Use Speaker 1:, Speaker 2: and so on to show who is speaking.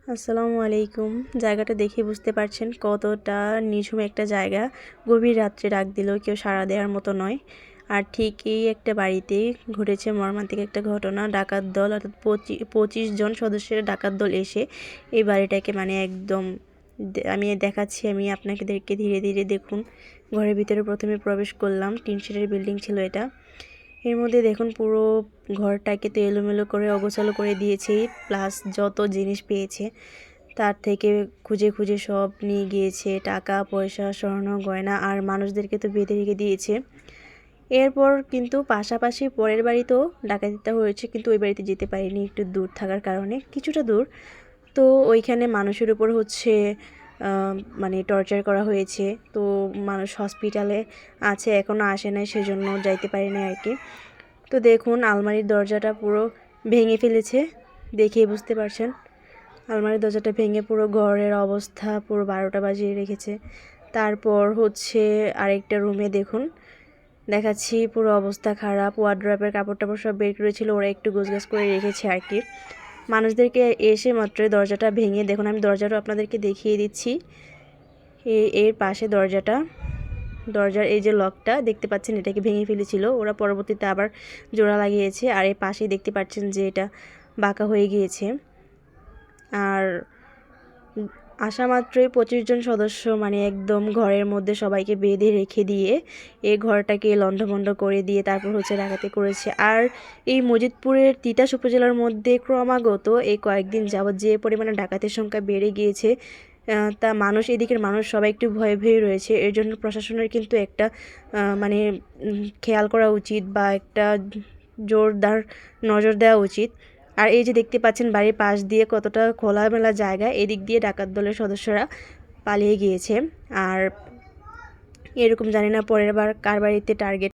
Speaker 1: আসসালামু আলাইকুম। জায়গাটা দেখে বুঝতে পারছেন কতটা নিঝুম একটা জায়গা। গভীর রাত্রে ডাক দিলেও কেউ সাড়া দেওয়ার মতো নয়। আর ঠিক এই একটা বাড়িতেই ঘটেছে মর্মান্তিক একটা ঘটনা। ডাকাত দল অর্থাৎ 25 জন সদস্যের ডাকাত দল এসে এই বাড়িটাকে মানে একদম আমি দেখাচ্ছি, আমি আপনাদেরকে ধীরে ধীরে দেখুন। ঘরের ভিতরে প্রথমে প্রবেশ করলাম, টিন শেডের বিল্ডিং ছিল এটা। এর মধ্যে দেখুন পুরো ঘরটাকে তো এলোমেলো করে অগোছালো করে দিয়েছে, প্লাস যত জিনিস পেয়েছে তার থেকে খুঁজে খুঁজে সব নিয়ে গিয়েছে, টাকা পয়সা স্বর্ণ গয়না, আর মানুষদেরকে তো বেঁধে রেখে দিয়েছে। এরপর কিন্তু পাশাপাশি পরের বাড়িতেও ডাকাতিটা হয়েছে, কিন্তু ওই বাড়িতে যেতে পারিনি একটু দূর থাকার কারণে, কিছুটা দূর। তো ওইখানে মানুষের উপর হচ্ছে মানে টর্চার করা হয়েছে। তো মানুষ হসপিটালে আছে, এখনও আসে নাই, সেজন্য যাইতে পারিনি আর কি। তো দেখুন আলমারির দরজাটা পুরো ভেঙে ফেলেছে, দেখেই বুঝতে পারছেন। আলমারির দরজাটা ভেঙে পুরো ঘরের অবস্থা পুরো 12টা বাজিয়ে রেখেছে। তারপর হচ্ছে আরেকটা রুমে দেখুন দেখাচ্ছি, পুরো অবস্থা খারাপ। ওয়ার্ড্রপের কাপড় টাপড় সব বের করেছিল, ওরা একটু গোছগাছ করে রেখেছে আর কি। মানুষদেরকে এসে মাত্রই দরজাটা ভেঙে দেখুন, আমি দরজাটা আপনাদেরকে দেখিয়ে দিচ্ছি। এর পাশে দরজার এই যে লকটা দেখতে পাচ্ছেন, এটাকে ভেঙে ফেলেছিল ওরা, পরবর্তীতে আবার জোড়া লাগিয়েছে। আর এই পাশেই দেখতে পাচ্ছেন যে এটা বাঁকা হয়ে গিয়েছে। আর আসা মাত্রই 25 জন সদস্য মানে একদম ঘরের মধ্যে সবাইকে বেঁধে রেখে দিয়ে এই ঘরটাকে লণ্ডভণ্ড করে দিয়ে তারপর হচ্ছে ডাকাতি করেছে। আর এই মজিদপুরের তিতাস উপজেলার মধ্যে ক্রমাগত এই কয়েকদিন যাবৎ যে পরিমাণে ডাকাতের সংখ্যা বেড়ে গিয়েছে, তা মানুষ, এদিকের মানুষ সবাই একটু ভয়ে ভয়ে রয়েছে। এর জন্য প্রশাসনের কিন্তু একটা মানে খেয়াল করা উচিত বা একটা জোরদার নজর দেওয়া উচিত। আর এই যে দেখতে পাচ্ছেন বাড়ির পাশ দিয়ে কতটা খোলামেলা জায়গা, এদিক দিয়ে ডাকাত দলের সদস্যরা পালিয়ে গিয়েছে। আর এরকম জানি না পরের বার কার বাড়িতে টার্গেট